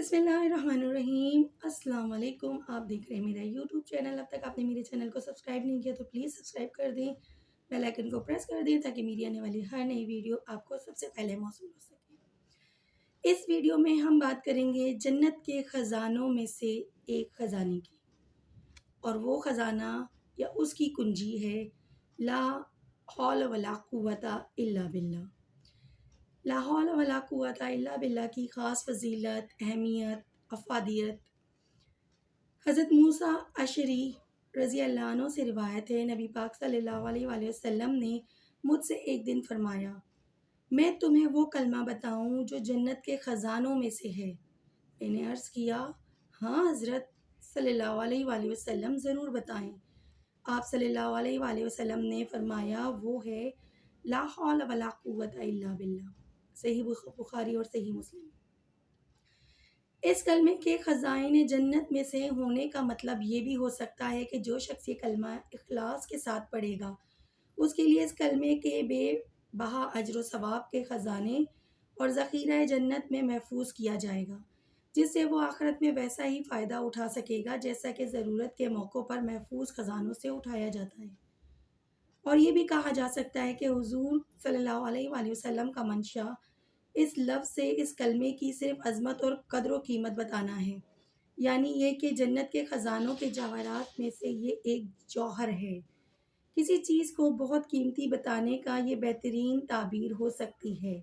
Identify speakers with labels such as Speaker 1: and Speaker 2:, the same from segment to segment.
Speaker 1: بسم اللہ الرحمن الرحیم۔ السلام علیکم، آپ دیکھ رہے ہیں میرا یوٹیوب چینل۔ اب تک آپ نے میرے چینل کو سبسکرائب نہیں کیا تو پلیز سبسکرائب کر دیں، بیل آئیکن کو پریس کر دیں تاکہ میری آنے والی ہر نئی ویڈیو آپ کو سب سے پہلے موصول ہو سکے۔ اس ویڈیو میں ہم بات کریں گے جنت کے خزانوں میں سے ایک خزانے کی، اور وہ خزانہ یا اس کی کنجی ہے لا حول ولا قوت الا باللہ۔ لا حول ولا قوت الا باللہ کی خاص فضیلت، اہمیت، افادیت حضرت موسیٰ اشعری رضی اللہ عنہ سے روایت ہے، نبی پاک صلی اللہ علیہ وآلہ وسلم نے مجھ سے ایک دن فرمایا، میں تمہیں وہ کلمہ بتاؤں جو جنت کے خزانوں میں سے ہے؟ میں نے عرض کیا، ہاں حضرت صلی اللہ علیہ وآلہ وسلم، ضرور بتائیں۔ آپ صلی اللہ علیہ وآلہ وسلم نے فرمایا، وہ ہے لا حول ولا قوت الا باللہ۔ صحیح بخاری اور صحیح مسلم۔ اس کلمے کے خزائن جنت میں سے ہونے کا مطلب یہ بھی ہو سکتا ہے کہ جو شخص یہ کلمہ اخلاص کے ساتھ پڑھے گا، اس کے لیے اس کلمے کے بے بہا اجر و ثواب کے خزانے اور ذخیرہ جنت میں محفوظ کیا جائے گا، جس سے وہ آخرت میں ویسا ہی فائدہ اٹھا سکے گا جیسا کہ ضرورت کے موقعوں پر محفوظ خزانوں سے اٹھایا جاتا ہے۔ اور یہ بھی کہا جا سکتا ہے کہ حضور صلی اللہ علیہ وآلہ وسلم کا منشا اس لفظ سے اس کلمے کی صرف عظمت اور قدر و قیمت بتانا ہے، یعنی یہ کہ جنت کے خزانوں کے جواہرات میں سے یہ ایک جوہر ہے۔ کسی چیز کو بہت قیمتی بتانے کا یہ بہترین تعبیر ہو سکتی ہے۔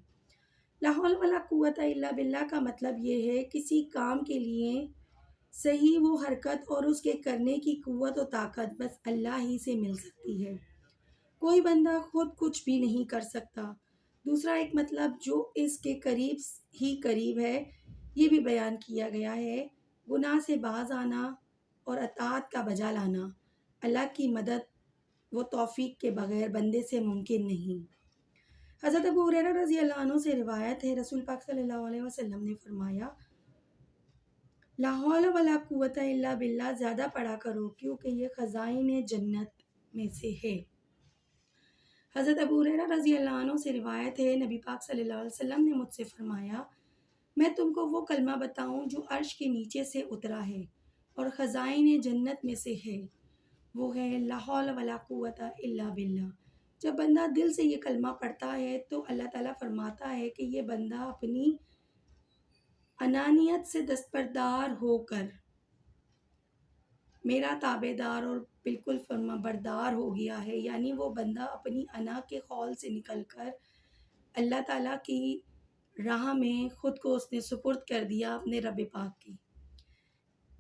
Speaker 1: لا حول ولا قوت الا باللہ کا مطلب یہ ہے کسی کام کے لیے صحیح وہ حرکت اور اس کے کرنے کی قوت و طاقت بس اللہ ہی سے مل سکتی ہے، کوئی بندہ خود کچھ بھی نہیں کر سکتا۔ دوسرا ایک مطلب جو اس کے قریب ہی قریب ہے، یہ بھی بیان کیا گیا ہے، گناہ سے باز آنا اور اطاعت کا بجا لانا۔ اللہ کی مدد و توفیق کے بغیر بندے سے ممکن نہیں۔ حضرت ابو ہریرہ رضی اللہ عنہ سے روایت ہے، رسول پاک صلی اللہ علیہ وسلم نے فرمایا، لا حول ولا قوت الا باللہ زیادہ پڑھا کرو کیونکہ یہ خزائن جنت میں سے ہے۔ حضرت ابو ہریرہ رضی اللہ عنہ سے روایت ہے، نبی پاک صلی اللہ علیہ وسلم نے مجھ سے فرمایا، میں تم کو وہ کلمہ بتاؤں جو عرش کے نیچے سے اترا ہے اور خزائن جنت میں سے ہے، وہ ہے لا حول ولا قوت الا باللہ۔ جب بندہ دل سے یہ کلمہ پڑھتا ہے تو اللہ تعالیٰ فرماتا ہے کہ یہ بندہ اپنی انانیت سے دستبردار ہو کر میرا تابع دار اور بالکل فرما بردار ہو گیا ہے، یعنی وہ بندہ اپنی انا کے خول سے نکل کر اللہ تعالیٰ کی راہ میں خود کو اس نے سپرد کر دیا اپنے رب پاک کی۔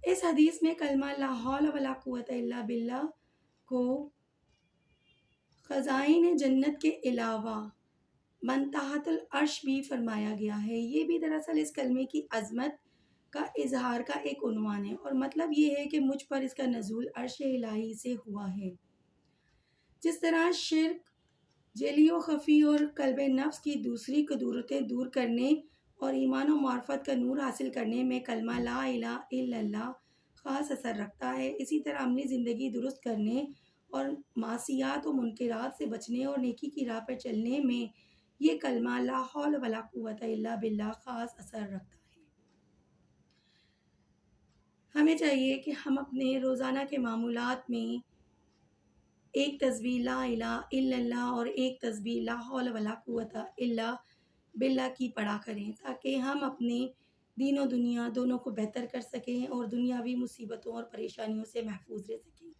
Speaker 1: اس حدیث میں کلمہ لا حول ولا قوت الا باللہ کو خزائن جنت کے علاوہ من تحت العرش بھی فرمایا گیا ہے۔ یہ بھی دراصل اس کلمے کی عظمت کا اظہار کا ایک عنوان ہے، اور مطلب یہ ہے کہ مجھ پر اس کا نزول عرش الہی سے ہوا ہے۔ جس طرح شرک، جلی و خفی اور قلب نفس کی دوسری قدورتیں دور کرنے اور ایمان و معرفت کا نور حاصل کرنے میں کلمہ لا الہ الا اللہ خاص اثر رکھتا ہے، اسی طرح عملی زندگی درست کرنے اور معصیات و منکرات سے بچنے اور نیکی کی راہ پر چلنے میں یہ کلمہ لا حول ولا قوت الا باللہ خاص اثر رکھتا ہے۔ ہمیں چاہیے کہ ہم اپنے روزانہ کے معمولات میں ایک تسبیح لا الہ الا اللہ اور ایک تسبیح لا حول ولا قوت الا باللہ کی پڑھا کریں، تاکہ ہم اپنے دین و دنیا دونوں کو بہتر کر سکیں اور دنیاوی مصیبتوں اور پریشانیوں سے محفوظ رہ سکیں۔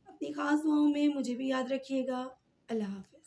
Speaker 1: اپنی خاص دعاؤں میں مجھے بھی یاد رکھیے گا۔ اللہ حافظ۔